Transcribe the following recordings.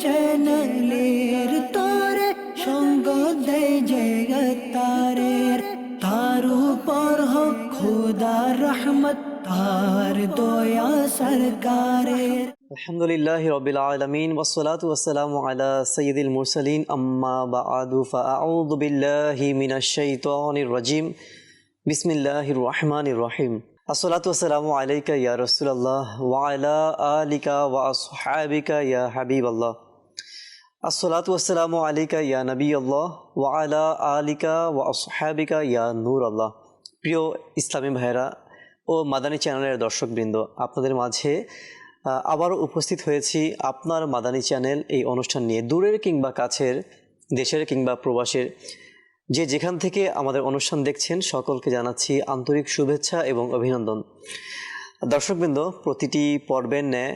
চ্যানেলের তোরে সঙ্গ দেয় জগতারের, তার উপর হোক খোদার রহমত, তার দয়া সরকারের। আলহামদুলিল্লাহি রাব্বিল আলামিন ওয়াসসালাতু ওয়াসসালামু আলা সাইয়্যিদিল মুরসালিন আম্মা বা'দু ফাআউযু বিল্লাহি মিনাশ শাইতানির রাজিম বিসমিল্লাহির রহমানির রহিম। আসসালাতু ওয়াসসালামু আলাইকা ইয়া রাসূলুল্লাহ ওয়া আলা আলিকা ওয়া আসহাবিকা ইয়া হাবিবাল্লাহ। আসসালাতু ওয়াসসালামু আলাইকা ইয়া নবিয়াল্লাহ ওয়া আলা আলিকা ওয়া আসহাবিকা ইয়া নূরাল্লাহ। প্রিয় ইসলামী ভাইরা ও মাদানী চ্যানেলের দর্শকবৃন্দ, আপনাদের মাঝে আবারও উপস্থিত হয়েছি আপনার মাদানী চ্যানেল এই অনুষ্ঠান নিয়ে। দূরের কিংবা কাছের, দেশের কিংবা প্রবাসের যে যেখান থেকে আমাদের অনুষ্ঠান দেখছেন, সকলকে জানাচ্ছি আন্তরিক শুভেচ্ছা এবং অভিনন্দন। দর্শকবৃন্দ, প্রতিটি পর্বের ন্যায়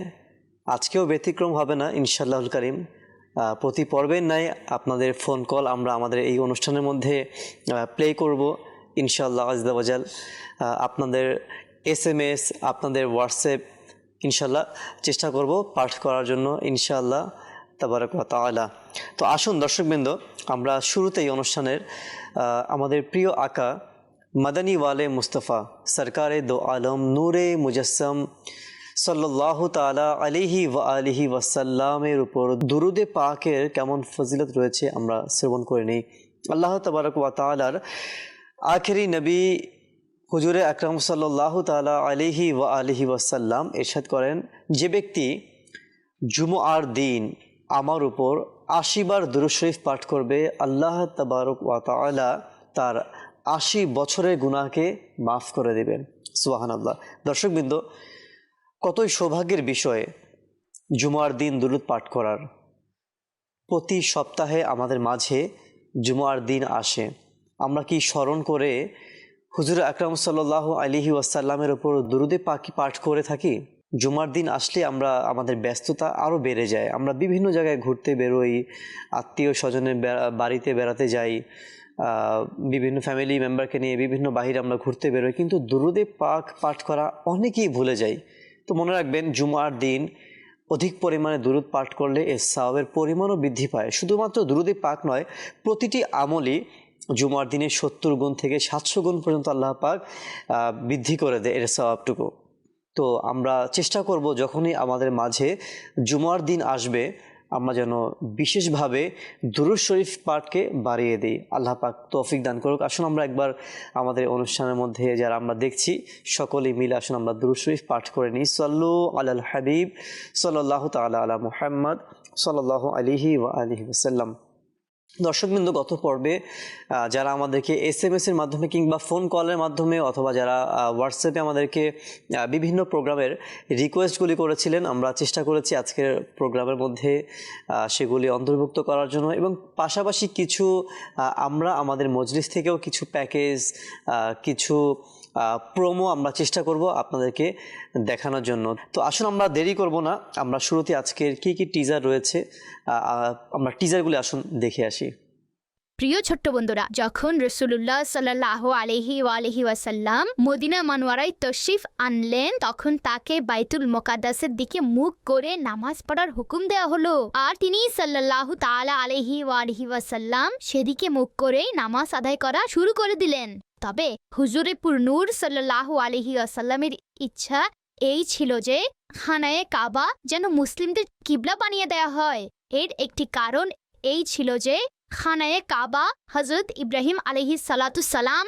আজকেও ব্যতিক্রম হবে না ইনশাআল্লাহুল কারীম। প্রতি পর্বের ন্যায় আপনাদের ফোন কল আমরা আমাদের এই অনুষ্ঠানের মধ্যে প্লে করব ইনশাআল্লাহ আযজা ওয়া জাল। আপনাদের SMS, আপনাদের হোয়াটসঅ্যাপ ইনশাআল্লাহ চেষ্টা করব পাঠ করার জন্য ইনশাআল্লাহ তাবারাক ওয়া তাআলা। তো আসুন দর্শকবৃন্দ, আমরা শুরুতেই অনুষ্ঠানের আমাদের প্রিয় আকা মাদানী ওয়ালে মুস্তাফা সরকারে দো আলম নূরে মুজাসসাম সাল্লাল্লাহু তাআলা আলাইহি ওয়া আলিহি ওয়াসাল্লামের উপর দুরুদে পাকের কেমন ফজিলত রয়েছে আমরা শ্রবণ করে নিই। আল্লাহ তাবারাক ওয়া তাআলার আখেরি নবী হুজুরে আকরাম সাল্লাল্লাহু তাআলা আলাইহি ওয়া আলিহি ওয়াসাল্লাম ইরশাদ করেন, যে ব্যক্তি জুমআর দিন আমার উপর ৮০ বার দুরূদ শরীফ পাঠ করবে, আল্লাহ তাবারক ওয়া তাআলা তার ৮০ বছরের গুনাহকে মাফ করে দেবেন। সুবহানাল্লাহ। দর্শকবৃন্দ, কতই সৌভাগ্যের বিষয় জুমআর দিন দুরূদ পাঠ করার। প্রতি সপ্তাহে আমাদের মাঝে জুমআর দিন আসে, আমরা কি স্মরণ করে হুজুর আকরাম সাল্লাল্লাহু আলাইহি ওয়াসাল্লামের উপর দুরুদে পাক পাঠ করে থাকি? জুমার দিন আসলে আমাদের ব্যস্ততা আরও বেড়ে যায়। আমরা বিভিন্ন জায়গায় ঘুরতে বেরোই, আত্মীয় স্বজনের বাড়িতে বেড়াতে যাই, বিভিন্ন ফ্যামিলি মেম্বারকে নিয়ে বিভিন্ন বাহিরে আমরা ঘুরতে বেরোই, কিন্তু দুরুদে পাক পাঠ করা অনেকেই ভুলে যাই। তো মনে রাখবেন, জুমার দিন অধিক পরিমাণে দুরুদ পাঠ করলে এর সওয়াবের পরিমাণও বৃদ্ধি পায়। শুধুমাত্র দুরুদে পাক নয়, প্রতিটি আমলই জুমার দিনে ৭০ গুণ থেকে ৭০০ গুণ পর্যন্ত আল্লাহ পাক বৃদ্ধি করে দেয় এর সওয়াবটুকু। তো আমরা চেষ্টা করব যখনই আমাদের মাঝে জুমার দিন আসবে আমরা যেন বিশেষভাবে দুরূদ শরীফ পাঠকে বাড়িয়ে দিই। আল্লাহ পাক তৌফিক দান করুক। আসুন আমরা একবার আমাদের অনুষ্ঠানের মধ্যে যারা আমরা দেখছি সকলেই মিলে আসুন আমরা দুরূদ শরীফ পাঠ করে নিই। সাল্লু আলাল হাবিব সাল্লাল্লাহু তাআলা আলা মুহাম্মদ সাল্লাল্লাহু আলাইহি ওয়া আলিহি ওয়াসাল্লাম। দর্শকবৃন্দ, গত পর্বে যারা আমাদেরকে SMS এর মাধ্যমে কিংবা ফোন কলের মাধ্যমে অথবা যারা হোয়াটসঅ্যাপে আমাদেরকে বিভিন্ন প্রোগ্রামের রিকোয়েস্টগুলি করেছিলেন, আমরা চেষ্টা করেছি আজকের প্রোগ্রামের মধ্যে সেগুলি অন্তর্ভুক্ত করার জন্য, এবং পাশাপাশি কিছু আমরা আমাদের মজলিস থেকেও কিছু প্যাকেজ, কিছু প্রোমো আমরা চেষ্টা করব আপনাদেরকে দেখানোর জন্য। তো আসুন আমরা দেরি করব না, আমরা শুরুতে আজকের কি কি টিজার রয়েছে আমরা টিজারগুলি আসুন দেখে আসি। প্রিয় ছোট্ট বন্ধুরা, যখন রাসূলুল্লাহ সাল্লাল্লাহু আলাইহি ওয়াসাল্লাম মদিনা মানওয়ারায় তশরিফ আনলেন, তখন তাকে বাইতুল মুকাদ্দাসের দিকে মুখ করে নামাজ পড়ার হুকুম দেওয়া হলো। আর তিনি সাল্লাল্লাহু তাআলা আলাইহি ওয়াসাল্লাম সেদিকে মুখ করেই নামাজ আদায় করা শুরু করে দিলেন। তবে হুজুরে পুরনূর সাল্লাল্লাহু আলাইহি ওয়াসাল্লামের ইচ্ছা এই ছিল যে খানায়ে কাবা যেন মুসলিমদের কিবলা বানিয়ে দেওয়া হয়। এর একটি কারণ এই ছিল যে খানায়ে কাবা হযরত ইব্রাহিম আলাইহিস সালাতুস সালাম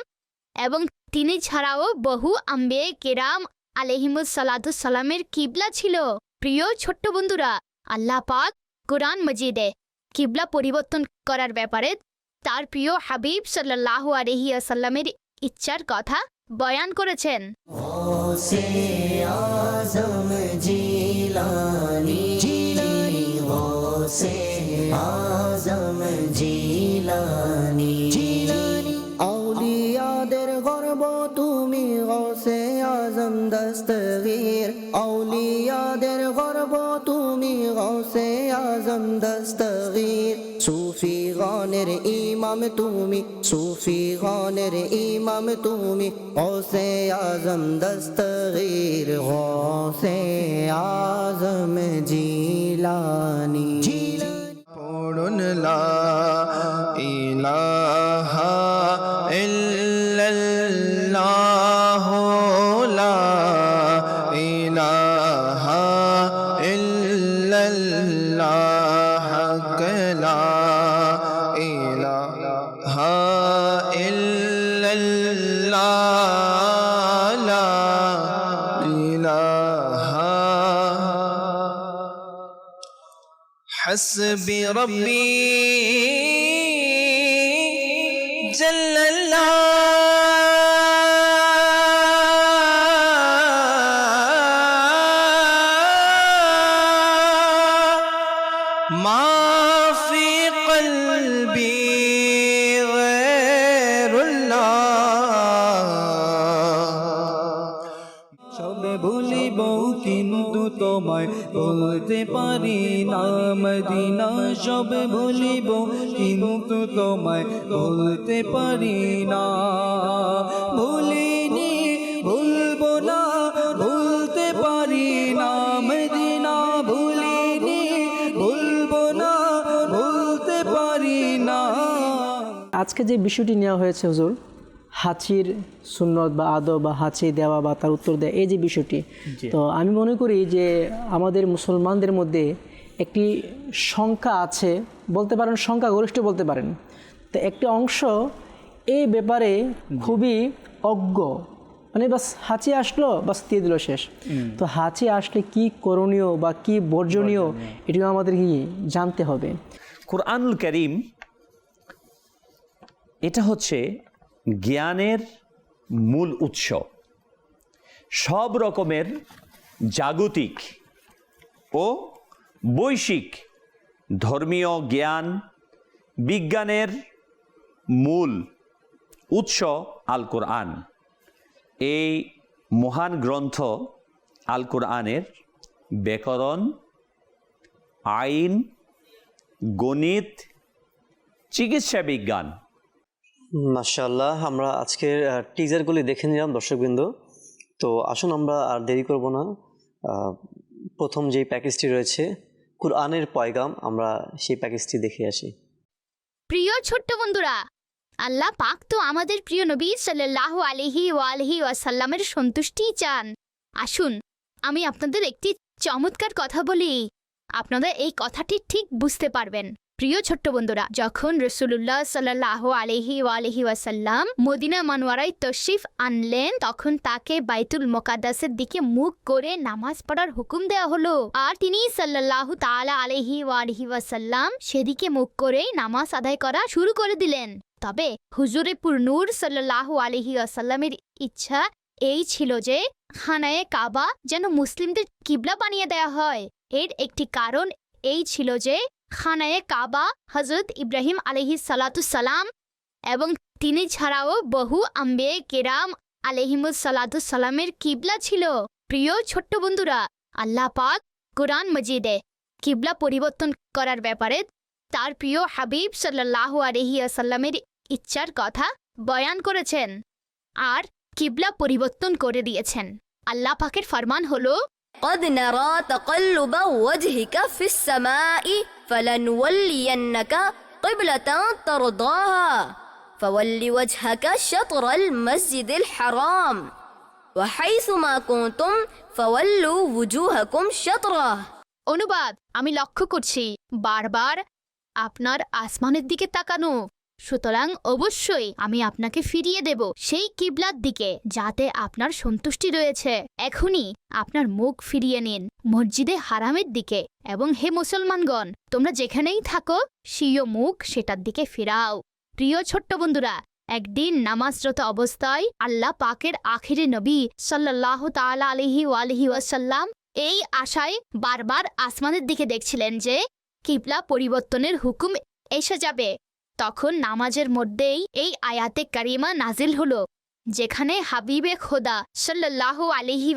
এবং তিনি ছাড়াও বহু আম্বিয়ে কেরাম আলাইহিমুস সালাতুস সালামের কিবলা ছিল। প্রিয় ছোট্ট বন্ধুরা, আল্লাহ পাক কুরআন মাজিদে কিবলা পরিবর্তন করার ব্যাপারে তার প্রিয় হাবিব সাল্লাল্লাহু আলাইহি ওয়াসাল্লামের ইচ্ছার কথা বয়ান করেছেন। গৌসে আজম জিলানী, গৌসে আজম জিলানী, আউলিয়াদের গর্ব তুমি গৌসে আজম দস্তগীর, আউলিয়াদের গর্ব তুমি গৌসে আজম দস্তগীর, সুফি গানের ইমাম তুমি, সুফি গানের ইমাম তুমি, গৌসে আজম দস্তগীর, গৌসে আজম জিলানী। ইল্লাল্লাহ লা ইলাহা ইল্লাল্লাহ লা ইলাহা হাসবি রব্বি জাল্লাল্লাহ ما في قلبي غير الله সবে ভুলিব কিন্তু তোমায় বলতে পারি না মদিনা সবে ভুলিব কিন্তু তোমায় বলতে পারি না ভুলিনি ভুলবো না ভুলতে পারি না মদিনা ভুলিনি ভুলবো না ভুলতে পারি না। আজকে যে বিষয়টি নেওয়া হয়েছে হুজুর, হাঁচির সুন্নত বা আদব বা হাঁচি দেওয়া বা তার উত্তর দেওয়া, এই যে বিষয়টি, তো আমি মনে করি যে আমাদের মুসলমানদের মধ্যে একটি সংখ্যা আছে, বলতে পারেন সংখ্যাগরিষ্ঠ বলতে পারেন, তো একটি অংশ এই ব্যাপারে খুবই অজ্ঞ, মানে বাস হাঁচি আসলো বাস দিয়ে দিল শেষ। তো হাঁচি আসলে কি করণীয় বা কি বর্জনীয় এটিও আমাদের কি জানতে হবে। কুরআনুল কারীম এটা হচ্ছে জ্ঞানের মূল উৎস। সব রকমের জাগতিক ও বৈশ্বিক ধর্মীয় জ্ঞান বিজ্ঞানের মূল উৎস আল কোরআন। এই মহান গ্রন্থ আল কোরআনের ব্যাকরণ, আইন, গণিত, চিকিৎসা বিজ্ঞান। মাশাআল্লাহ, আমরা আজকের টিজারগুলি দেখে নিলাম দর্শকবৃন্দ। তো আসুন আমরা আর দেরি করব না, প্রথম যেই প্যাকেজটি রয়েছে কুরআনের পয়গাম, আমরা সেই প্যাকেজটি দেখে আসি। প্রিয় ছোট্ট বন্ধুরা, আল্লাহ পাক তো আমাদের প্রিয় নবী সাল্লাল্লাহু আলাইহি ওয়াসাল্লামের সন্তুষ্টিই চান। আসুন আমি আপনাদের একটি চমৎকার কথা বলি, আপনারা এই কথাটি ঠিক বুঝতে পারবেন। প্রিয় ছোট্ট বন্ধুরা, যখন রাসূলুল্লাহ সাল্লাল্লাহু আলাইহি ওয়াসাল্লাম মদিনা মানওয়ারায় তশরিফ আনলেন, তখন তাকে বাইতুল মুকাদ্দাসের দিকে মুখ করে নামাজ পড়ার হুকুম দেওয়া হলো। আর তিনি সাল্লাল্লাহু তাআলা আলাইহি ওয়াসাল্লাম সেদিকে মুখ করেই নামাজ আদায় করা শুরু করে দিলেন। তবে হুজুরে পুরনূর সাল্লাল্লাহু আলাইহি ওয়াসাল্লামের ইচ্ছা এই ছিল যে খানায়ে কাবা যেন মুসলিমদের কিবলা বানিয়ে দেওয়া হয়। এর একটি কারণ এই ছিল যে খানায়ে কাবা হযরত ইব্রাহিম আলাইহিস সালাম এবং তিনি ছাড়াও বহু আম্বিয়ে কেরাম আলাইহিমুস সালামের কিবলা ছিল। প্রিয় ছোট্ট বন্ধুরা, আল্লাহ পাক কুরআন মজিদে কিবলা পরিবর্তন করার ব্যাপারে তার প্রিয় হাবিব সাল্লাল্লাহু আলাইহি ওয়াসাল্লামের ইচ্ছার কথা বয়ান করেছেন আর কিবলা পরিবর্তন করে দিয়েছেন। আল্লাহ পাকের ফরমান হলো, قد نرى تقلب وجهك في السماء فلنولينك قبلة ترضاها فول وجهك شطر المسجد الحرام وحيث ما كنتم فولوا وجوهكم شطره। অনুবাদ, আমি লক্ষ্য করছি বারবার আপনার আসমানের দিকে তাকানো, সুতরাং অবশ্যই আমি আপনাকে ফিরিয়ে দেব সেই কিবলার দিকে যাতে আপনার সন্তুষ্টি রয়েছে। এখনই আপনার মুখ ফিরিয়ে নিন মসজিদে হারামের দিকে, এবং হে মুসলমানগণ, তোমরা যেখানেই থাকো স্বীয় মুখ সেটার দিকে ফিরাও। প্রিয় ছোট্ট বন্ধুরা, একদিন নামাজরত অবস্থায় আল্লাহ পাকের আখিরে নবী সাল্লাল্লাহু তাআলা আলাইহি ওয়াসাল্লাম এই আশায় বারবার আসমানের দিকে দেখছিলেন যে কিবলা পরিবর্তনের হুকুম এসে যাবে। তখন নামাজের মধ্যেই এই আয়াতে কারিমা নাজিল হলো, যেখানে হাবিবে খোদা সাল্লাল্লাহু আলাইহি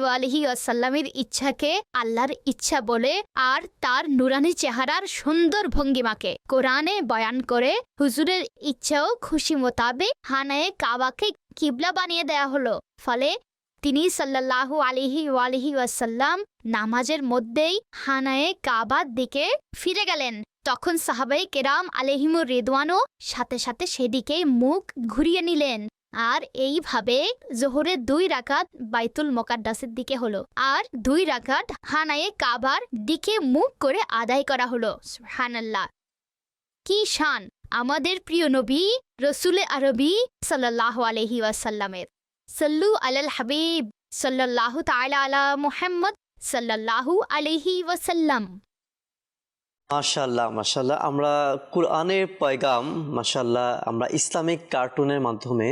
ওয়াসাল্লামের ইচ্ছাকে আল্লাহর ইচ্ছা বলে আর তার নুরানি চেহারার সুন্দর ভঙ্গিমাকে কোরআনে বয়ান করে হুজুরের ইচ্ছাও খুশি মোতাবেক খানায়ে কাবাকে কিবলা বানিয়ে দেয়া হলো। ফলে তিনি সাল্লাল্লাহু আলাইহি ওয়াসাল্লাম নামাজের মধ্যেই খানায়ে কাবার দিকে ফিরে গেলেন। তখন সাহাবায়ে কেরাম আলাইহিমুর রিদওয়ানও সাথে সাথে সেদিকে মুখ ঘুরিয়ে নিলেন। আর এইভাবে জোহরের 2 রাকাত বাইতুল মোকাদ্দাসের দিকে হলো, আর 2 রাকাত হানায়ে কাবার দিকে মুখ করে আদায় করা হলো। সুবহানাল্লাহ, কি শান আমাদের প্রিয় নবী রসুলে আরবি সাল্লাল্লাহু আলাইহি ওয়াসাল্লামের। সাল্লু আলাল হাবিব সাল্লাল্লাহু তাআলা আলা মুহাম্মদ সাল্লাল্লাহু আলাইহি ওয়াসাল্লাম। মাশাআল্লাহ মাশাআল্লাহ, আমরা কোরআনের পয়গাম মাশাআল্লাহ আমরা ইসলামিক কার্টুনের মাধ্যমে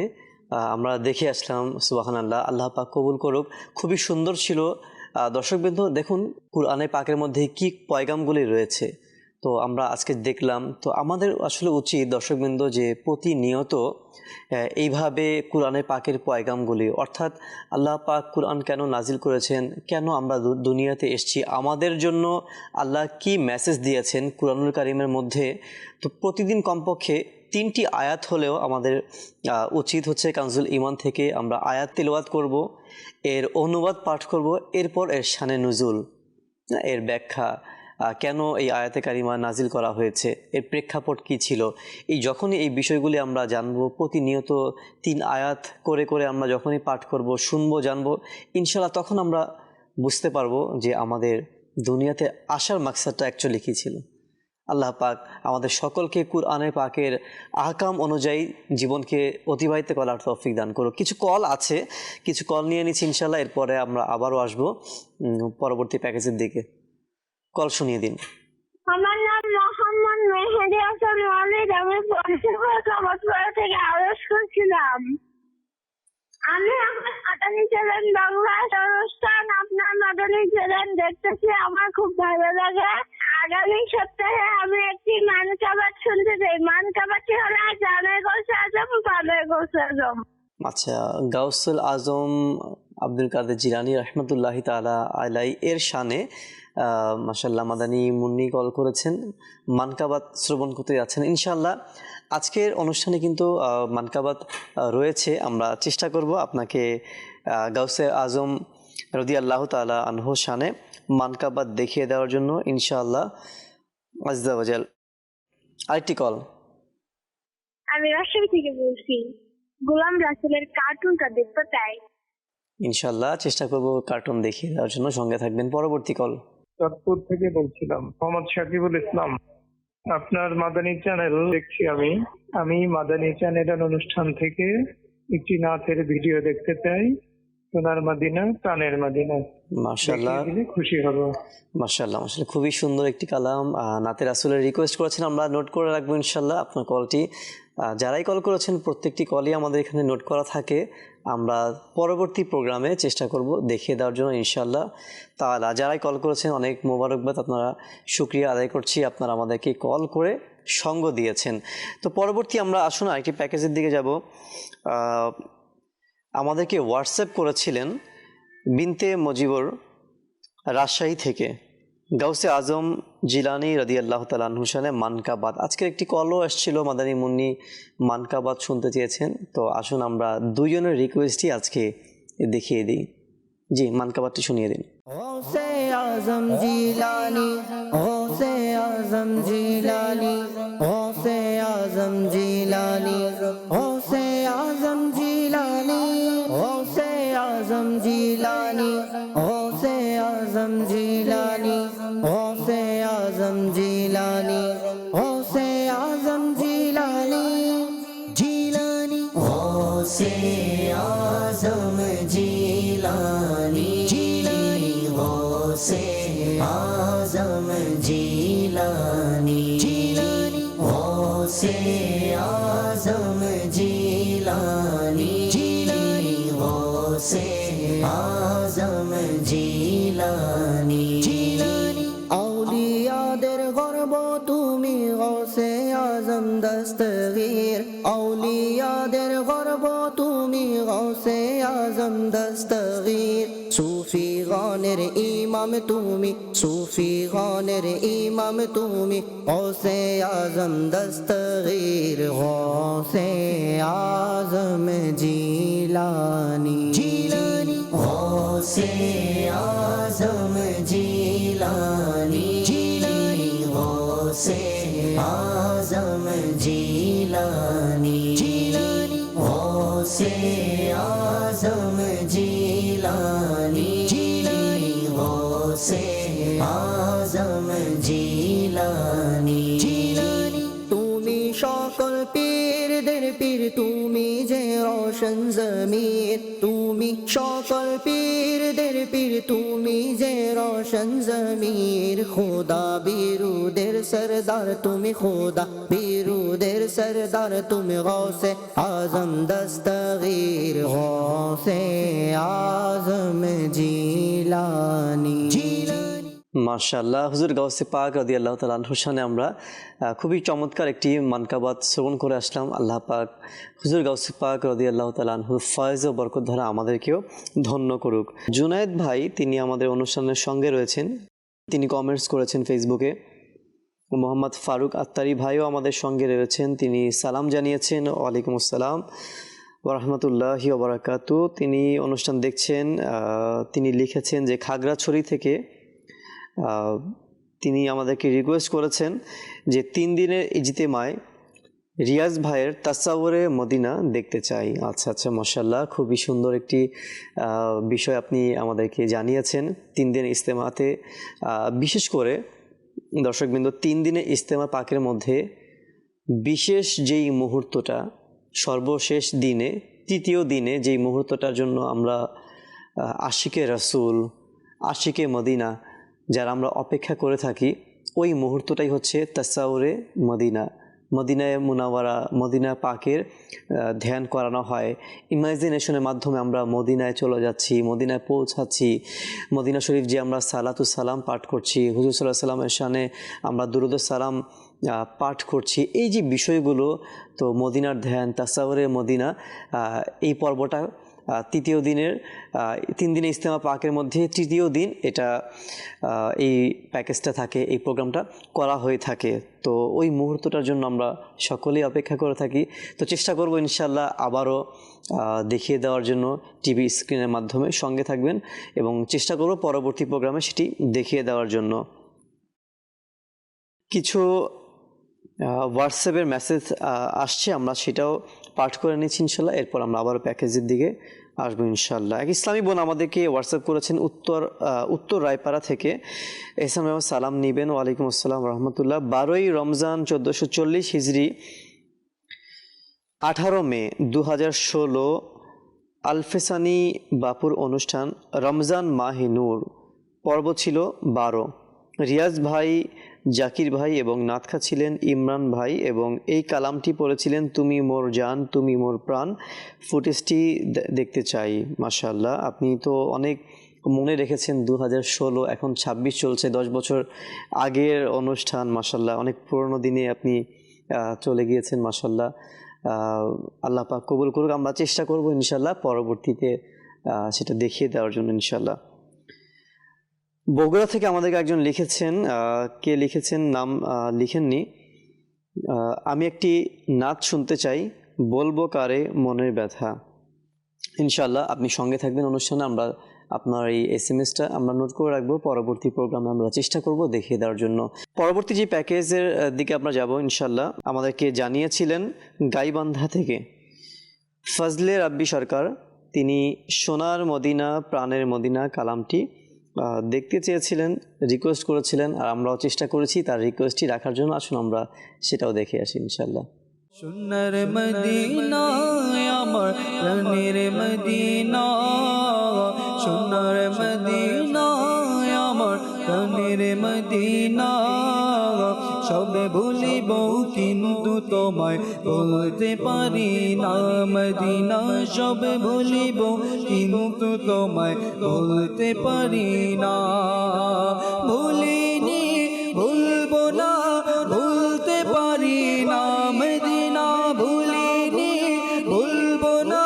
আমরা দেখে আসলাম। সুবহানাল্লাহ, আল্লাহ পাক কবুল করুক। খুবই সুন্দর ছিল। দর্শকবৃন্দ দেখুন কোরআনের পাকের মধ্যে কি পয়গামগুলি রয়েছে, তো আমরা আজকে দেখলাম। তো আমাদের আসলে উচিত দর্শকবৃন্দ যে প্রতিনিয়ত এইভাবে কোরআনের পাকের পয়গামগুলি, অর্থাৎ আল্লাহ পাক কোরআন কেন নাজিল করেছেন, কেন আমরা দুনিয়াতে এসেছি, আমাদের জন্য আল্লাহ কি মেসেজ দিয়েছেন কোরআনুল কারীমের মধ্যে, তো প্রতিদিন কমপক্ষে 3টি আয়াত হলেও আমাদের উচিত হচ্ছে কানজুল ঈমান থেকে আমরা আয়াত তিলাওয়াত করব, এর অনুবাদ পাঠ করব, এরপর এর শানে নুজুল, এর ব্যাখ্যা, কেন এই আয়াতে কারিমা নাজিল করা হয়েছে, এর প্রেক্ষাপট কি ছিল। যখনই এই বিষয়গুলি আমরা জানবো, প্রতিনিয়ত 3 আয়াত করে করে আমরা যখনই পাঠ করব, শুনবো, জানবো, ইনশাআল্লাহ তখন আমরা বুঝতে পারবো যে আমাদের দুনিয়াতে আসার মাকসাদটা অ্যাকচুয়ালি কী ছিল। আল্লাহ পাক আমাদের সকলকে কুরআনের পাকের আহকাম অনুযায়ী জীবনকে অতিবাহিত করার তৌফিক দান করুক। কিছু কল আছে, কিছু কল নিয়ে নিচ্ছি ইনশাআল্লাহ, এরপরে আমরা আবারও আসবো পরবর্তী প্যাকেজের দিকে। কল শুনিয়ে দিন। আমার নাম মোহাম্মদ মেহেদি হাসান ওয়ালিদ। আমি পঞ্চগড় কামারপাড়া থেকে আওয়াজ করছিলাম। আমি আমার মাদানী চ্যানেল বাংলাদেশ অনুষ্ঠান, আপনার মাদানী চ্যানেল দেখতেছি, আমার খুব ভালো লাগে। আগামী সপ্তাহে আমি একটি মানকাবাত শুনতে চাই। মানকাবাতটি হলো জামে গৌসে আজম, পাবে গৌসে আজম। আচ্ছা, গাউসুল আজম আব্দুল কাদের জিলানী রহমতুল্লাহি তাআলা আলাইহি এর শানে মাশাআল্লাহ মাদানী মুন্নি কল করেছেন, মানকাবাত শ্রবণ করতে যাচ্ছেন ইনশাআল্লাহ। আজকের অনুষ্ঠানে কিন্তু মানকাবাত রয়েছে, আমরা চেষ্টা করব আপনাকে গাউসে আজম রাদিয়াল্লাহু তাআলা আনহু শানে মানকাবাত দেখিয়ে দেওয়ার জন্য ইনশাআল্লাহ আজ্জা ওয়াজাল। আরেকটি কল। আমি রাজশাহী থেকে বলছি, গোলাম রাসূলের কার্টুনটা দেখতে চাই। ইনশাআল্লাহ চেষ্টা করব কার্টুন দেখিয়ে দেওয়ার জন্য, সঙ্গে থাকবেন। পরবর্তী কল। চাঁদপুর থেকে বলছিলাম, মোহাম্মদ সাকিবুল ইসলাম। আপনার মাদানী চ্যানেল দেখছি আমি মাদানী চ্যানেলের অনুষ্ঠান থেকে একটি নাচের ভিডিও দেখতে চাই। সোনার মদিনা, প্রাণের মদিনা। মাশাআল্লাহ, খুশি হব। মাশাআল্লাহ মাশাআল্লাহ, খুবই সুন্দর একটি কালাম। নাতে রাসূলের রিকোয়েস্ট করেছেন, আমরা নোট করে রাখবো ইনশাআল্লাহ আপনার কলটি। যারাই কল করেছেন প্রত্যেকটি কলই আমাদের এখানে নোট করা থাকে, আমরা পরবর্তী প্রোগ্রামে চেষ্টা করব দেখিয়ে দেওয়ার জন্য ইনশাআল্লাহ তাআলা। যারাই কল করেছেন অনেক মোবারকবাদ, আপনারা শুকরিয়া আদায় করছি, আপনারা আমাদেরকে কল করে সঙ্গ দিয়েছেন। তো পরবর্তী আমরা আসুন আরেকটি প্যাকেজের দিকে যাব। আমাদেরকে হোয়াটসঅ্যাপ করেছিলেন বিনতে মজিবর রাজশাহী থেকে, গাউসে আজম জিলানী রাদিয়াল্লাহু তাআলা আনহু শানে মানকাবাত। আজকের একটি কলও এসেছিল, মাদানী মুন্নি মানকাবাত শুনতে চেয়েছেন। তো আসুন আমরা দুইজনের রিকোয়েস্টই আজকে দেখিয়ে দিই। জি, মানকাবাতটি শুনিয়ে দিন। গৌসে আজম জিলানী, গৌসে আজম জিলানী, গৌসে আজম জিলানী, গৌসে আজম জিলানী, গৌসে আজম জিলানী, গৌসে আজম জিলানী, গৌসে আজম জিলানী, গৌসে আজম জিলানী, জিলানী, গৌসে আজম জিলানী, জিলানী, গৌসে আজম জিলানী, জিলানী, গৌসে আজম জিলানী, জিলানী, গৌসে আজম জিলানী, জিলানী, আউলিয়াদের গর্ব তুমি গৌসে আজম দস্তগীর, আউলিয়াদের গর্ব তুমি গৌসে আজম দস্তগীর, সুফি গানের ইমাম তুমি, সুফি গানের ইমাম তুমি, গৌসে আজম দস্তগীর, গৌসে আজম জিলানী, জিলানী, গৌসে আজম জিলানী, জিলানী, গৌসে আজম জিলানী, জিলানী, গৌসে আজম জিলানি গৌসে আজম জিলানি তুমি সকল পীরদের পীর, তুমি যে রোশন জমির, তুমি সকল পীরদের পীর, তুমি যে রোশন জমির। খোদা বিরুদের সরদার তুমি, খোদা বিরুদের সরদার তুমি, গৌসে আজম দস্তগীর গৌসে আজম জিলানি। মাশাআল্লাহ, হুজুর গাউসে পাক রাদিয়াল্লাহু তাআলা আনহুর শানে আমরা খুবই চমৎকার একটি মানকাবাত শ্রবণ করে আসলাম। আল্লাহ পাক হুজুর গাউসে পাক রাদিয়াল্লাহু তাআলা আনহুর ফয়েজ ও বরকত ধারা আমাদেরকেও ধন্য করুক। জুনায়েদ ভাই তিনি আমাদের অনুষ্ঠানের সঙ্গে রয়েছেন, তিনি কমেন্টস করেছেন ফেসবুকে। মোহাম্মদ ফারুক আত্তারি ভাইও আমাদের সঙ্গে রয়েছেন, তিনি সালাম জানিয়েছেন, ওয়ালাইকুম আসসালাম ওয়া রাহমাতুল্লাহি ওয়া বারাকাতু। তিনি অনুষ্ঠান দেখছেন। তিনি লিখেছেন যে খাগড়াছড়ি থেকে তিনি আমাদেরকে রিকোয়েস্ট করেছেন যে 3 দিনের ইজতেমায় রিয়াজ ভাইয়ের তাসাউরে মদিনা দেখতে চাই। আচ্ছা আচ্ছা, মাশাআল্লাহ, খুবই সুন্দর একটি বিষয় আপনি আমাদেরকে জানিয়েছেন। 3 দিনের ইজতেমাতে বিশেষ করে দর্শকবৃন্দ 3 দিনের ইজতেমা পাকের মধ্যে বিশেষ যেই মুহূর্তটা, সর্বশেষ দিনে, তৃতীয় দিনে যেই মুহূর্তটার জন্য আমরা আশিকে রাসূল, আশিকে মদিনা যারা আমরা অপেক্ষা করে থাকি, ওই মুহূর্তটাই হচ্ছে তাসাউরে মদিনা। মদিনায় মুনাওয়ারা, মদিনা পাকের ধ্যান করানো হয়। ইমাজিনেশনের মাধ্যমে আমরা মদিনায় চলে যাচ্ছি, মদিনায় পৌঁছাচ্ছি। মদিনা শরীফ যে আমরা সালাতু সালাম পাঠ করছি, হুজুর সাল্লাল্লাহু আলাইহি সাল্লামের শানে আমরা দুরূদ সালাম পাঠ করছি, এই যে বিষয়গুলো, তো মদিনার ধ্যান, তাসাউরে মদিনা, এই পর্বটা তৃতীয় দিনের 3 দিনের ইজতেমা পাকের মধ্যে তৃতীয় দিন এটা এই প্যাকেজটা থাকে, এই প্রোগ্রামটা করা হয়ে থাকে। তো ওই মুহূর্তটার জন্য আমরা সকলেই অপেক্ষা করে থাকি। তো চেষ্টা করব ইনশাআল্লাহ আবারও দেখিয়ে দেওয়ার জন্য টিভি স্ক্রিনের মাধ্যমে। সঙ্গে থাকবেন এবং চেষ্টা করব পরবর্তী প্রোগ্রামে সেটি দেখিয়ে দেওয়ার জন্য। কিছু হোয়াটসঅ্যাপের মেসেজ আসছে, আমরা সেটাও পাঠ করে নিচ্ছি ইনশাল্লাহ। এরপর আমরা আবারও প্যাকেজের দিকে আসবো ইনশাল্লাহ। এক ইসলামী বোন আমাদেরকে হোয়াটসঅ্যাপ করেছেন উত্তর রায়পাড়া থেকে। এহসান ভাই সালাম নিবেন। ওয়ালাইকুম আসসালাম রহমতুল্লাহ। 12ই রমজান 1440 হিজরি, 18 মে 2016 আলফেসানি বাপুর অনুষ্ঠান রমজান মাহে নূর, পর্ব ছিল 12। রিয়াজ ভাই, জাকির ভাই এবং নাতখা ছিলেন ইমরান ভাই, এবং এই কালামটি পড়েছিলেন তুমি মোর জান, তুমি মোর প্রাণ। ফুটেজটি দেখতে চাই। মাশাআল্লাহ, আপনি তো অনেক মনে রেখেছেন। 2016, এখন 26 চলছে, 10 বছর আগের অনুষ্ঠান। মাশাআল্লাহ, অনেক পুরনো দিনে আপনি চলে গিয়েছেন। মাশাআল্লাহ, আল্লাহ পাক কবুল করুক। আমরা চেষ্টা করব ইনশাআল্লাহ পরবর্তীতে সেটা দেখিয়ে দেওয়ার জন্য ইনশাআল্লাহ। বগুড়া থেকে আমাদেরকে একজন লিখেছেন, কে লিখেছেন নাম লিখেননি। আমি একটি নাচ শুনতে চাই, বলবো কারে মনের ব্যথা। ইনশাআল্লাহ আপনি সঙ্গে থাকবেন অনুষ্ঠানে। আমরা আপনার এই SMS-টা আমরা নোট করে রাখবো, পরবর্তী প্রোগ্রামে আমরা চেষ্টা করব দেখিয়ে দেওয়ার জন্য। পরবর্তী যে প্যাকেজের দিকে আমরা যাব ইনশাআল্লাহ, আমাদেরকে জানিয়েছিলেন গাইবান্ধা থেকে ফজলে রাব্বি সরকার। তিনি সোনার মদিনা, প্রাণের মদিনা কালামটি দেখতে চেয়েছিলেন, রিকোয়েস্ট করেছিলেন, আর আমরাও চেষ্টা করেছি তার রিকোয়েস্টটি রাখার জন্য। আসুন আমরা সেটাও দেখে আসি ইনশাআল্লাহ। সোনার মদিনা আমার প্রাণের মদিনা, সোনার মদিনা আমার প্রাণের মদিনা, সবে ভুলিব কিন্তু তোমায় বলতে পারি না মদিনা, সবে ভুলিব কিন্তু তোমায় বলতে পারি না। ভুলিনি, ভুলবো না, ভুলতে পারি না মদিনা, ভুলিনি, ভুলবো না,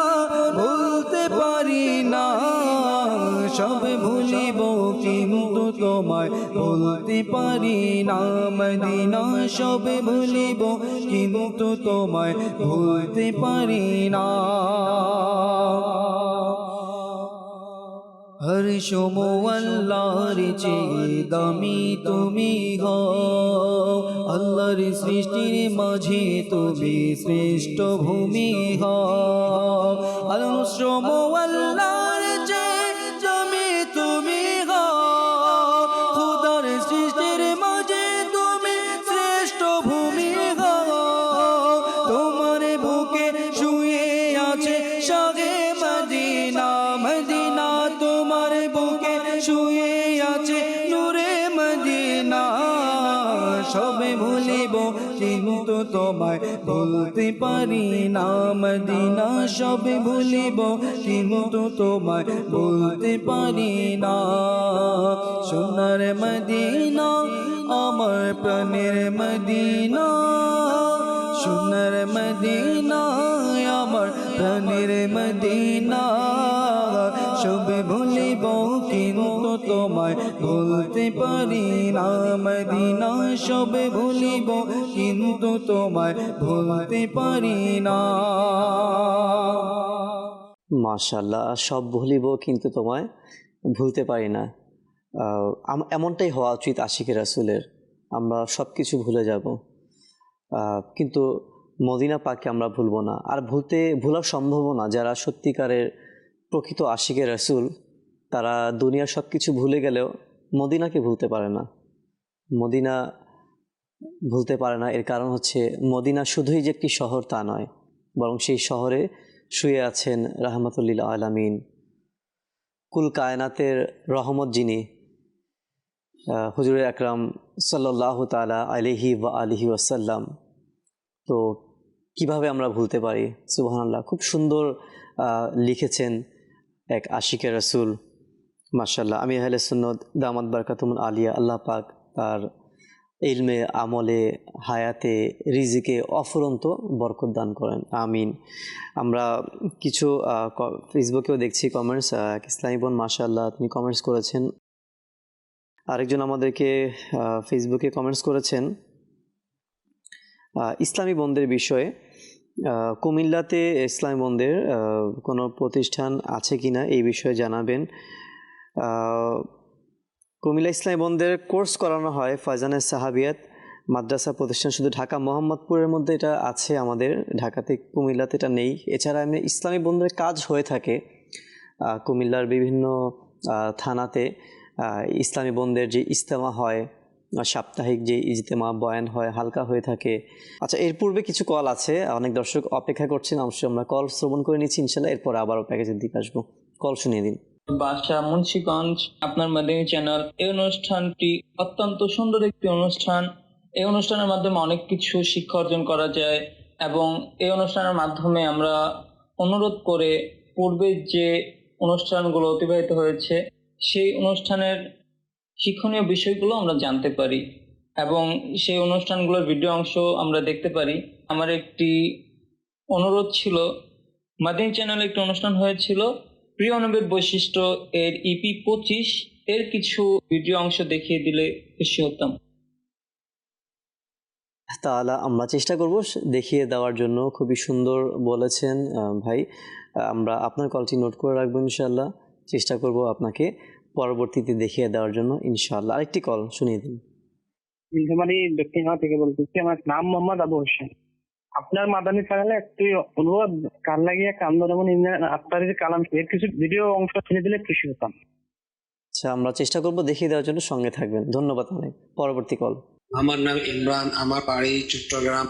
ভুলতে পারি না, সব ভুলিব কিন্তু তোমায় বলতে পারি না মদিনা, সব ভুলিব কিন্তু তোমায় ভুলতে পারি না। হর সমোয়াল্লাহর চেয়ে দামি তুমি হও, আল্লাহর সৃষ্টির মাঝে তুমি শ্রেষ্ঠ ভূমি হও। হর সমোয়াল্লাহর চেয়ে দামি তুমি হও, খোদার সৃষ্টির মাঝে তুমি শ্রেষ্ঠ ভূমি হও। তোমার বুকে শুয়ে আছে শাহে মদিনা, মদিনা তোমার বুকে শুয়ে আছে নূরে মদিনা। সবে ভুলিব কিন্তু তোমায় ভুলতে পারি না মদিনা, সবে ভুলিব কিন্তু তোমায় ভুলতে পারি না। সোনার মদিনা আমার প্রাণের মদিনা, সোনার মদিনা আমার প্রাণের মদিনা। সবে ভুলিব কিন্তু তোমায় ভুলতে পারি না মদিনা, সবে ভুলিব কিন্তু তোমায় ভুলতে পারি না। মাশাআল্লাহ, সব ভুলিব কিন্তু তোমায় ভুলতে পারি না। এমনটাই হওয়া উচিত আশিকে রাসূলের। আমরা সব কিছু ভুলে যাব, কিন্তু মদিনা পাককে আমরা ভুলবো না। আর ভোলা সম্ভব না। যারা সত্যিকারের প্রকৃত আশিকে রাসূল, তারা দুনিয়ার সব কিছু ভুলে গেলেও মদিনাকে ভুলতে পারে না। মদিনা ভুলতে পারে না, এর কারণ হচ্ছে মদিনা শুধুই যে একটি শহর তা নয়, বরং সেই শহরে শুয়ে আছেন রাহমাতুল আলামিন, কুল কায়নাতের রহমত যিনি, হুজুর আকরাম সাল্লাল্লাহু তাআলা আলাইহি ওয়া আলিহি ওয়াসাল্লাম। তো কিভাবে আমরা ভুলতে পারি? সুবহানাল্লাহ, খুব সুন্দর লিখেছেন এক আশিকে রাসূল, মাশাআল্লাহ। আমি আহলে সুন্নাত দামাত বারাকাতুহুম আলিয়া, আল্লাহ পাক তার ইলমে, আমলে, হায়াতে, রিজিকে অফুরন্ত বরকত দান করেন, আমিন। আমরা কিছু ফেসবুকেও দেখছি কমেন্টস। ইসলামী বোন মাশাআল্লাহ তিনি কমেন্টস করেছেন। আরেকজন আমাদেরকে ফেসবুকে কমেন্টস করেছেন ইসলামী বোনদের বিষয়ে। কুমিল্লাতে ইসলামী বোনদের কোনো প্রতিষ্ঠান আছে কি না এই বিষয়ে জানাবেন। কুমিল্লা ইসলামী বোনদের কোর্স করানো হয় ফায়জানে সাহাবিয়াত মাদ্রাসা প্রতিষ্ঠান, শুধু ঢাকা মোহাম্মদপুরের মধ্যে এটা আছে, আমাদের ঢাকাতে কুমিল্লাতে এটা নেই। এছাড়া এমনি ইসলামী বোনদের কাজ হয়ে থাকে কুমিল্লার বিভিন্ন থানাতে। ইসলামী বোনদের যে ইজতেমা হয়, সাপ্তাহিক যে ইজতেমা বয়ান হয়, হালকা হয়ে থাকে। আচ্ছা, এর পূর্বে কিছু কল আছে, অনেক দর্শক অপেক্ষা করছেন, অবশ্যই আমরা কল শ্রবণ করে নিচ্ছি ইনশাল্লাহ, এরপর আবারও প্যাকেজের দিকে আসবো। কল শুনিয়ে দিন। বাসা মুন্সিগঞ্জ, আপনার মাদানী চ্যানেল। এই অনুষ্ঠানটি অত্যন্ত সুন্দর একটি অনুষ্ঠান। এই অনুষ্ঠানের মাধ্যমে অনেক কিছু শিক্ষা অর্জন করা যায়, এবং এই অনুষ্ঠানের মাধ্যমে আমরা অনুরোধ করে পূর্বে যে অনুষ্ঠানগুলো অতিবাহিত হয়েছে সেই অনুষ্ঠানের শিক্ষণীয় বিষয়গুলো আমরা জানতে পারি, এবং সেই অনুষ্ঠানগুলোর ভিডিও অংশ আমরা দেখতে পারি। আমার একটি অনুরোধ ছিল, মাদানী চ্যানেলে একটি অনুষ্ঠান হয়েছিল প্রিয় নবীর বৈশিষ্ট্য এর EP 25 এর কিছু ভিডিও অংশ দেখিয়ে দিলে খুশি হতাম। তাহলে আমরা চেষ্টা করব দেখিয়ে দেওয়ার জন্য। খুবই সুন্দর বলেছেন ভাই, আমরা আপনার কলটি নোট করে রাখবো ইনশাআল্লাহ, চেষ্টা করব আপনাকে পরবর্তীতে দেখিয়ে দেওয়ার জন্য ইনশাআল্লাহ। আরেকটি কল শুনিয়ে দিন। দক্ষিণা থেকে বলতেছি, আমার নাম মোহাম্মদ আবু হোসেন। আপনার মাদানী চ্যানেলে একটি অনুরোধ, কান লাগিয়ে কান্দর এমন আত্মারির কালাম এর কিছু ভিডিও অংশ শুনে দিলে খুশি হতাম। আচ্ছা, আমরা চেষ্টা করব দেখিয়ে দেওয়ার জন্য, সঙ্গে থাকবেন। ধন্যবাদ অনেক। পরবর্তী কল। আমার নাম ইমরান, আমার বাড়ি চট্টগ্রাম।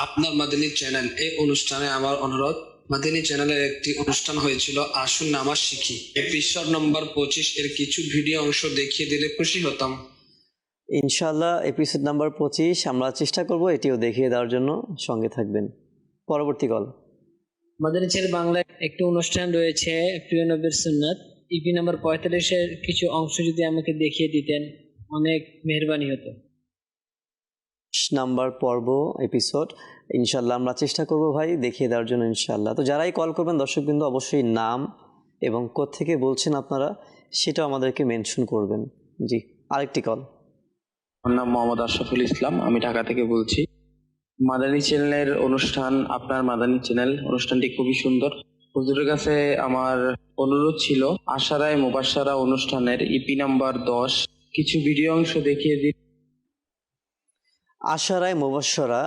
আপনার মাদানী চ্যানেল, এই অনুষ্ঠানে আমার অনুরোধ, মাদানী চ্যানেলের একটি অনুষ্ঠান হয়েছিল আসুন নামাজ শিখি, এপিসোড নম্বর 25 এর কিছু ভিডিও অংশ দেখিয়ে দিলে খুশি হতাম। ইনশাআল্লাহ এপিসোড নাম্বার 25 আমরা চেষ্টা করব এটিও দেখিয়ে দেওয়ার জন্য, সঙ্গে থাকবেন। পরবর্তী কল। মাদানী চ্যানেল বাংলায় একটি অনুষ্ঠান রয়েছে প্রিয় নবীর সুন্নাত, EP নাম্বার 45 এর কিছু অংশ যদি আমাকে দেখিয়ে দিতেন অনেক মেহেরবানি হতো। নাম্বার পর্ব এপিসোড ইনশাআল্লাহ আমরা চেষ্টা করব ভাই দেখিয়ে দেওয়ার জন্য ইনশাআল্লাহ। তো যারাই কল করবেন দর্শকবৃন্দ, অবশ্যই নাম এবং কোত্থেকে বলছেন আপনারা সেটাও আমাদেরকে মেনশন করবেন। জি, আরেকটি কল। আমার নাম মোহাম্মদ আশরাফুল ইসলাম, আমি ঢাকা থেকে বলছি। মাদানী চ্যানেলের অনুষ্ঠান, আপনার মাদানী চ্যানেল অনুষ্ঠানটি খুবই সুন্দর। হুজুরের কাছে আমার অনুরোধ ছিল আশারায়ে মুবাশশারা অনুষ্ঠানের ইপি নাম্বার 10 কিছু ভিডিও অংশ দেখিয়ে দিন। আশারায়ে মুবাশশারা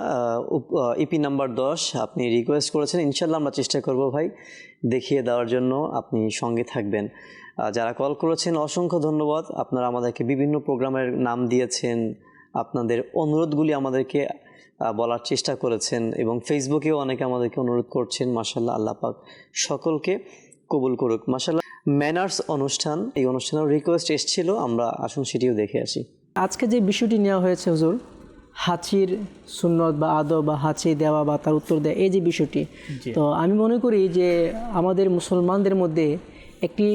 ইপি নাম্বার 10 আপনি রিকোয়েস্ট করেছেন, ইনশাল্লাহ আমরা চেষ্টা করব ভাই দেখিয়ে দেওয়ার জন্য, আপনি সঙ্গে থাকবেন। যারা কল করেছেন অসংখ্য ধন্যবাদ। আপনারা আমাদেরকে বিভিন্ন প্রোগ্রামের নাম দিয়েছেন, আপনাদের অনুরোধগুলি আমাদেরকে বলার চেষ্টা করেছেন এবং ফেসবুকেও অনেকে আমাদেরকে অনুরোধ করছেন। মাশাআল্লাহ, আল্লাহ পাক সকলকে কবুল করুক। মাশাআল্লাহ, ম্যানার্স অনুষ্ঠান, এই অনুষ্ঠানের রিকোয়েস্ট এসেছিল, আমরা আসুন সেটিও দেখে আসি। আজকে যে বিষয়টি নেওয়া হয়েছে হুজুর, হাঁচির সুন্নত বা আদব বা হাঁচি দেওয়া বা তার উত্তর দেওয়া, এই যে বিষয়টি, তো আমি মনে করি যে আমাদের মুসলমানদের মধ্যে একটি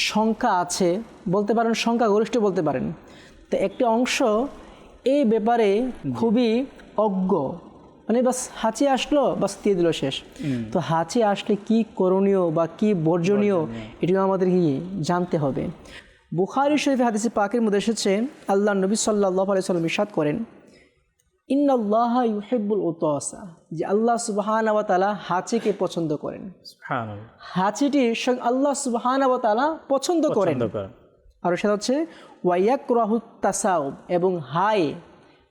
সংখ্যা আছে, বলতে পারেন সংখ্যাগরিষ্ঠ বলতে পারেন, তো একটি অংশ এই ব্যাপারে খুবই অজ্ঞ, মানে বাস হাঁচি আসলো বাস দিয়ে দিল শেষ। তো হাঁচি আসলে কি করণীয় বা কি বর্জনীয় এটিও আমাদের কি জানতে হবে। বুখারী শরীফে হাদিসে পাকের মধ্যে এসেছে, আল্লাহ নবী সাল্লাল্লাহু আলাইহি ওয়াসাল্লাম ইরশাদ করেন, ইন্নাল্লাহা ইউহিব্বুল উতাসা, যে আল্লাহ সুবহানাহু ওয়া তাআলা হাঁচিকে পছন্দ করেন। সুবহানাল্লাহ, হাঁচিটি আল্লাহ সুবহানাহু ওয়া তাআলা পছন্দ করেন। আর সেটা হচ্ছে ওয়াইয়াকরাহুত তাসাউব, এবং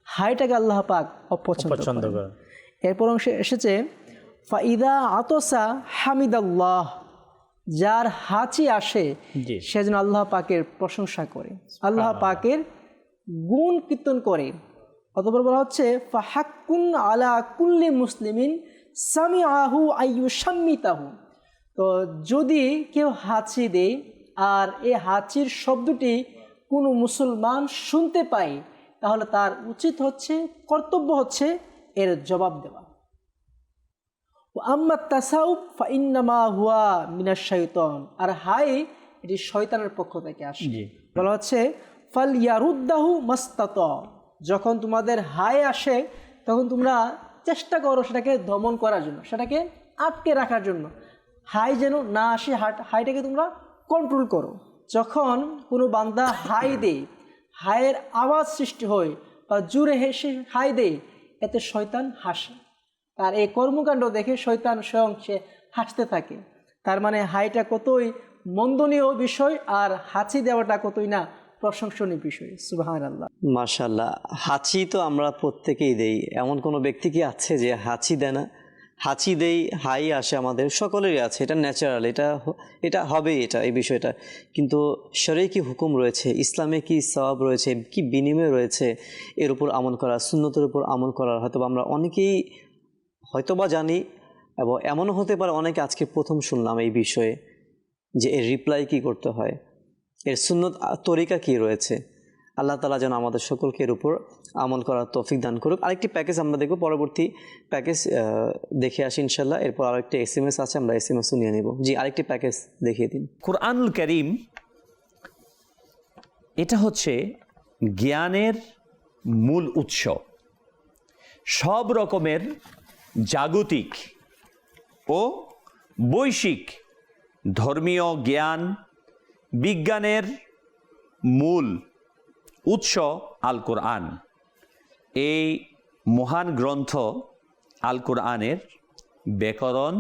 হাইটাকে আল্লাহ পাক অপছন্দ করেন। এরপর অংশে এসেছে ফাইদা আতসা হামিদাল্লাহ, যার হাঁচি আসে সে যেন আল্লাহ পাকের প্রশংসা করে, আল্লাহ পাকের গুণ কীর্তন করে। অতঃপর বলা হচ্ছে ফাহাক্কুন আলা কুল্লি মুসলিমিন সামিআহু আইয়ুসাম্মিতাহু, তো যদি কেউ হাঁচি দেয় আর এই হাঁচির শব্দটি কোনো মুসলমান শুনতে পায়, তাহলে তার উচিত হচ্ছে, কর্তব্য হচ্ছে এর জবাব দেওয়া। আম্মা তাসাউব ফাইন্নামা হুয়া মিনাশ শাইতান, আর এটি শয়তানের পক্ষ থেকে আসে। বলা হচ্ছে ফাল ইয়ারুদ্দাহু মাস্তাতা, যখন তোমাদের আসে তখন তোমরা চেষ্টা করো সেটাকে দমন করার জন্য, সেটাকে আটকে রাখার জন্য, যেন না আসে, হাইটাকে তোমরা কন্ট্রোল করো। যখন কোনো বান্দা দেয়, হায়ের আওয়াজ সৃষ্টি হয় বা জুড়ে হেসে দেয়, এতে শয়তান হাসে। তার এই কর্মকাণ্ড দেখে শয়তান স্বয়ং সে হাসতে থাকে। তার মানে হাইটা কতই মন্দনীয় বিষয় আর হাঁচি দেওয়াটা কতই না প্রশংসনীয় বিষয়। সুবহানাল্লাহ, মাশাআল্লাহ। হাঁচি তো আমরা প্রত্যেকেই দেই, এমন কোনো ব্যক্তি কি আছে যে হাঁচি দেয় না? হাঁচি দেই, হাই আসে, আমাদের সকলেরই আছে, এটা ন্যাচারাল, এটা হবেই, এই বিষয়টা। কিন্তু শরীরে কি হুকুম রয়েছে, ইসলামে কি সওয়াব রয়েছে, কি বিনিময় রয়েছে, এর উপর আমল করা, সুন্নতের উপর আমল করার হয়তোবা আমরা অনেকেই হয়তোবা জানি, এবং এমনও হতে পারে অনেকে আজকে প্রথম শুনলাম এই বিষয়ে যে এর রিপ্লাই কি করতে হয়, এর সুন্নত তরিকা কি রয়েছে। আল্লাহ তাআলা যেন আমাদের সকলকে এর উপর আমল করার তৌফিক দান করুক। আরেকটি প্যাকেজ আমরা দেখব, পরবর্তী প্যাকেজ দেখে আসি ইনশাল্লাহ। এরপর আরেকটি SMS আছে, আমরা SMS নিয়ে নেব। জি, আরেকটি প্যাকেজ দেখিয়ে দিন। কুরআনুল কারীম এটা হচ্ছে জ্ঞানের মূল উৎস। সব রকমের জাগতিক ও বৈশ্বিক ধর্মীয় জ্ঞান বিজ্ঞানের মূল উৎস আল কোরআন। এই মহান গ্রন্থ আল কোরআনের ব্যাকরণ,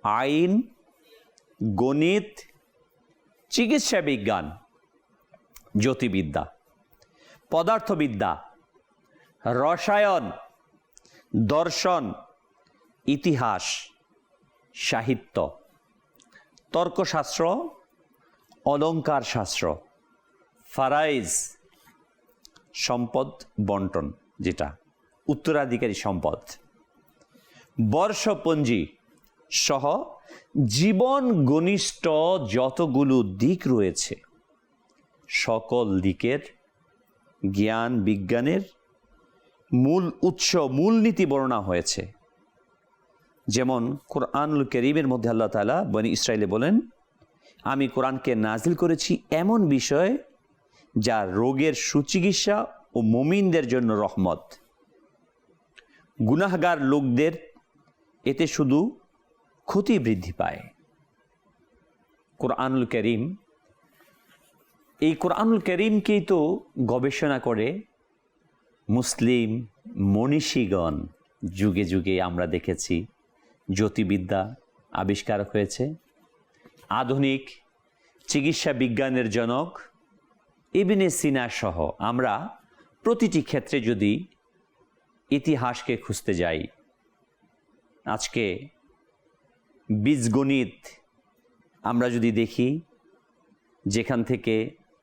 আইন, গণিত, চিকিৎসা বিজ্ঞান, জ্যোতির্বিদ্যা, পদার্থবিদ্যা, রসায়ন, দর্শন, ইতিহাস, সাহিত্য, তর্কশাস্ত্র, অলঙ্কার শাস্ত্র, ফারাইজ, সম্পদ বন্টন, যেটা উত্তরাধিকারী সম্পদ, বর্ষপঞ্জি সহ জীবন ঘনিষ্ঠ যতগুলো দিক রয়েছে, সকল দিকের জ্ঞান বিজ্ঞানের মূল উৎস, মূলনীতি বর্ণনা হয়েছে। যেমন কুরআনুল কারীমের মধ্যে আল্লাহ তাআলা বনী ইসরাইলে বলেন, আমি কোরআনকে নাজিল করেছি এমন বিষয় যা রোগের সুচিকিৎসা ও মুমিনদের জন্য রহমত। গুনাহগার লোকদের এতে শুধু ক্ষতি বৃদ্ধি পায়। কুরআনুল কারীম, এই কুরআনুল কারীমকেই তো গবেষণা করে মুসলিম মনীষীগণ যুগে যুগে আমরা দেখেছি। জ্যোতির্বিদ্যা, আবিষ্কারক হয়েছে, আধুনিক চিকিৎসা বিজ্ঞানের জনক ইবনে সিনা সহ আমরা প্রতিটি ক্ষেত্রে যদি ইতিহাসকে খুঁজতে যাই, আজকে বীজগণিত আমরা যদি দেখি, যেখান থেকে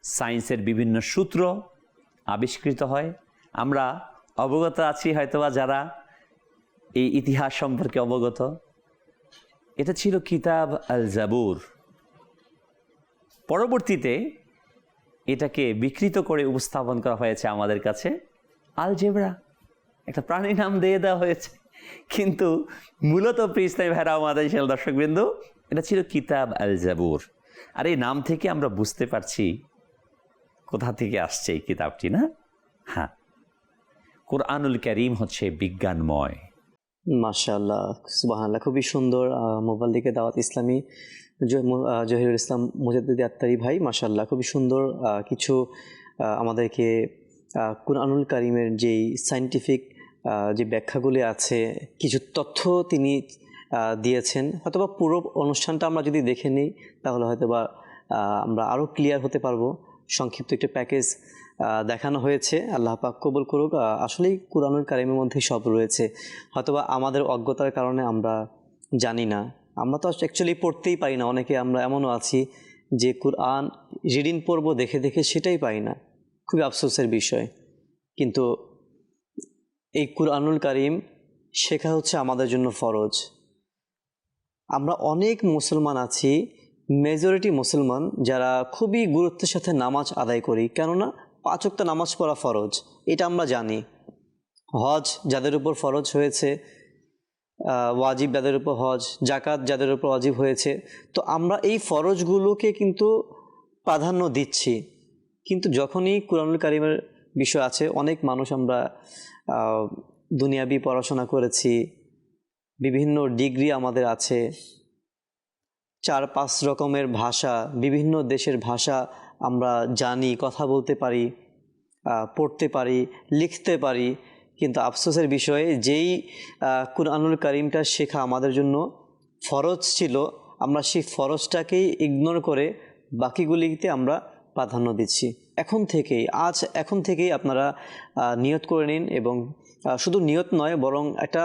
সায়েন্সের বিভিন্ন সূত্র আবিষ্কৃত হয়, আমরা অবগত আছি হয়তোবা যারা এই ইতিহাস সম্পর্কে অবগত। এটা ছিল কিতাব আল জাবুর। পরবর্তীতে এটাকে বিকৃত করে উপস্থাপন করা হয়েছে আমাদের কাছে আলজেব্রা, একটা প্রাণী নাম দিয়ে দেওয়া হয়েছে, কিন্তু মূলত প্রিয় ইসলামী ভাইরা আমাদের দর্শকবৃন্দ, এটা ছিল কিতাব আল জাবুর। আর এই নাম থেকে আমরা বুঝতে পারছি কোথা থেকে আসছে এই কিতাবটি, না? হ্যাঁ, কোরআনুল কারীম হচ্ছে বিজ্ঞানময়। মাশাআল্লাহ, সুবহানাল্লাহ, খুবই সুন্দর। মোবাইল দিকে দাওয়াত ইসলামী জহিরুল ইসলাম মুজাদ্দিদি আত্তারি ভাই, মাশাআল্লাহ, খুবই সুন্দর কিছু আমাদেরকে কোরআনুল কারীমের যেই সায়েন্টিফিক যে ব্যাখ্যাগুলি আছে, কিছু তথ্য তিনি দিয়েছেন। হয়তোবা পুরো অনুষ্ঠানটা আমরা যদি দেখে নিই তাহলে হয়তোবা আমরা আরও ক্লিয়ার হতে পারবো। সংক্ষিপ্ত একটা প্যাকেজ দেখানো হয়েছে, আল্লাহ পাক কবুল করুক। আসলেই কোরআনুল কারীমের মধ্যে সব রয়েছে, হয়তোবা আমাদের অজ্ঞতার কারণে আমরা জানি না। আমরা তো অ্যাকচুয়ালি পড়তেই পারি না, অনেকে আমরা এমনও আছি যে কোরআন রিডিং পড়ব দেখে দেখে সেটাই পাই না, খুবই আফসোসের বিষয়। কিন্তু এই কোরআনুল কারীম শেখা হচ্ছে আমাদের জন্য ফরজ। আমরা অনেক মুসলমান আছি, মেজরিটি মুসলমান, যারা খুবই গুরুত্বের সাথে নামাজ আদায় করি, কেননা 5 ওয়াক্ত নামাজ পড়া ফরজ, এটা আমরা জানি। হজ যাদের উপর ফরজ হয়েছে, ওয়াজিব যাদের উপর হজ, জাকাত যাদের উপর ওয়াজিব হয়েছে, তো আমরা এই ফরজগুলোকে কিন্তু প্রাধান্য দিচ্ছি। কিন্তু যখনই কোরআনুল কারীমের বিষয় আছে, অনেক মানুষ আমরা দুনিয়াবি পড়াশোনা করেছি, বিভিন্ন ডিগ্রি আমাদের আছে, 4-5 রকমের ভাষা, বিভিন্ন দেশের ভাষা আমরা জানি, কথা বলতে পারি, পড়তে পারি, লিখতে পারি। কিন্তু আফসোসের বিষয়ে যেই কোরআনুল কারীমটা শেখা আমাদের জন্য ফরজ ছিল, আমরা সেই ফরজটাকেই ইগনোর করে বাকিগুলিতে আমরা প্রাধান্য দিচ্ছি। এখন থেকেই আপনারা নিয়ত করে নিন, এবং শুধু নিয়ত নয়, বরং একটা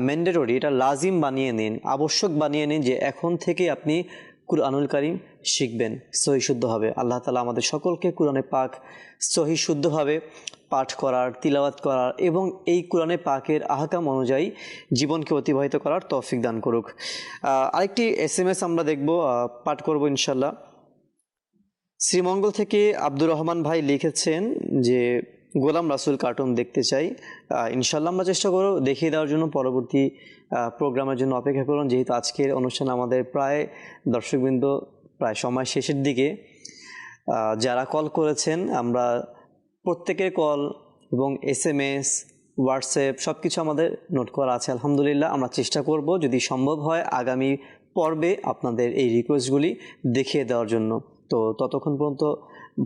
ম্যান্ডেটরি, এটা লাজিম বানিয়ে নিন, আবশ্যক বানিয়ে নিন যে এখন থেকে আপনি কুরআনুল কারীম শিখবেন সহি শুদ্ধভাবে। আল্লাহ তাআলা আমাদের সকলকে কুরআনে পাক সহি শুদ্ধভাবে পাঠ করার, তিলাওয়াত করার এবং এই কুরআনে পাকের আহকাম অনুযায়ী জীবনকে অতিবাহিত করার তৌফিক দান করুক। আরেকটি SMS আমরা দেখব, পাঠ করব ইনশাল্লাহ। শ্রীমঙ্গল থেকে আব্দুর রহমান ভাই লিখেছেন যে গোলাম রাসূল কার্টুন দেখতে চাই। ইনশাল্লাহ আমরা চেষ্টা করব দেখিয়ে দেওয়ার জন্য। পরবর্তী প্রোগ্রামের জন্য অপেক্ষা করুন, যেহেতু আজকের অনুষ্ঠান আমাদের প্রায় দর্শকবৃন্দ প্রায় সময় শেষের দিকে। যারা কল করেছেন, আমরা প্রত্যেকের কল এবং SMS, হোয়াটসঅ্যাপ সব কিছু আমাদের নোট করা আছে আলহামদুলিল্লাহ। আমরা চেষ্টা করব যদি সম্ভব হয় আগামী পর্বে আপনাদের এই রিকোয়েস্টগুলি দেখিয়ে দেওয়ার জন্য। তো ততক্ষণ পর্যন্ত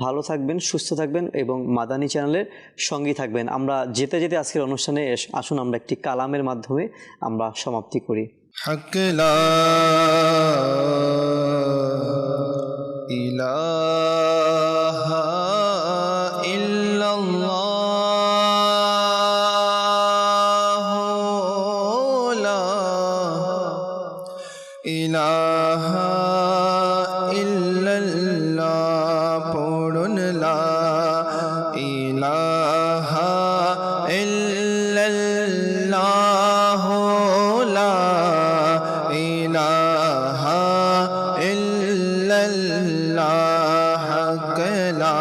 ভালো থাকবেন, সুস্থ থাকবেন এবং মাদানী চ্যানেলের সঙ্গেই থাকবেন। আমরা যেতে যেতে আজকের অনুষ্ঠানে আসুন আমরা একটি কালামের মাধ্যমে আমরা সমাপ্তি করি। হক লা ইলাহা ইল্লাল্লাহু লা ইলাহা ইল্লাল্লাহ পড়ুন লা ইলাহা ইল্লাল্লাহু লা ইলাহা ইল্লাল্লাহ হক লা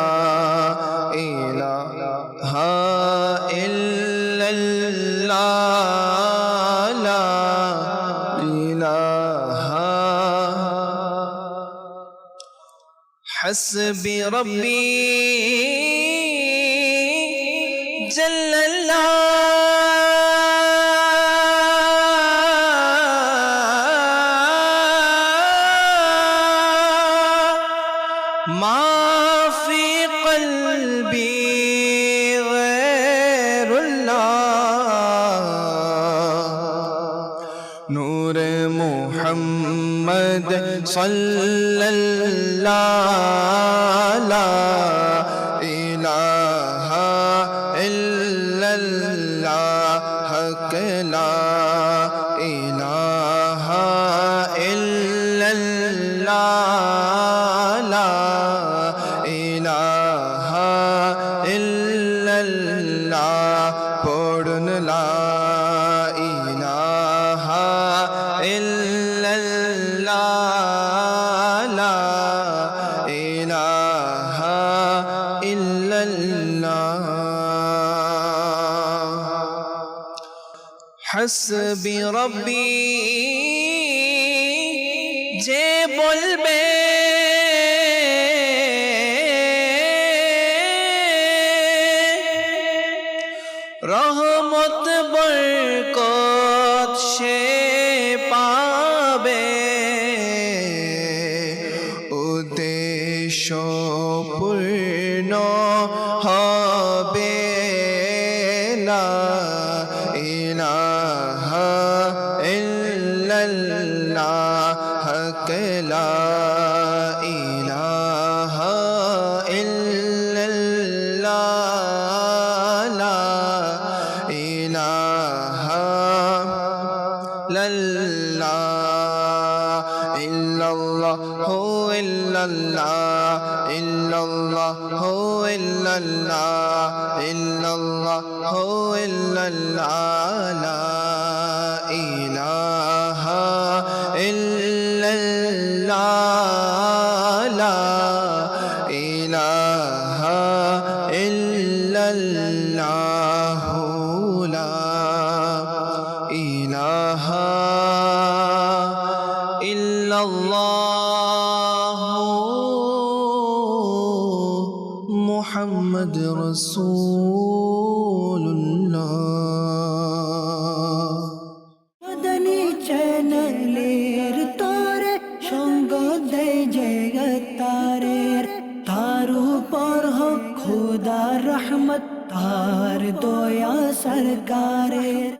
ইলাহা ইল্লাল্লাহ লা ইলাহা حسبي ربي جل الله ما في قلبي غير الله نور محمد محمد صلى الله لا إله إلا الله حق لا إله إلا الله لا إله إلا الله পড়ুন লা ইলাহা ইল্লাল্লাহ লা ইলাহা ইল্লাল্লাহ হাসবি রব্বি যে বলবে রহমত বরকত সে পাবে উদ্দেশ্য পূর্ণ হবে লা ইলাহা ইল্লাল্লাহ হক লা ইলাহা ইল্লাল্লাহ লা ইলাহা লাল্লাহ ইল্লাল্লাহু ইল্লাল্লাহ ইল্লাল্লাহু ইল্লাল্লাহ ইল্লাল্লাহু ইল্লাল্লাহ লা ইলাহা ইল্লাল্লাহ লা ইলাহা ইল্লাল্লাহ লা ইলাহা ইল্লাল্লাহ মুহাম্মদ রাসূলুল্লাহ মদনী চ্যানেলের তোরে সঙ্গ দেয় জগতারের তার উপর হোক খোদার রহমত তার দয়া সরকারের।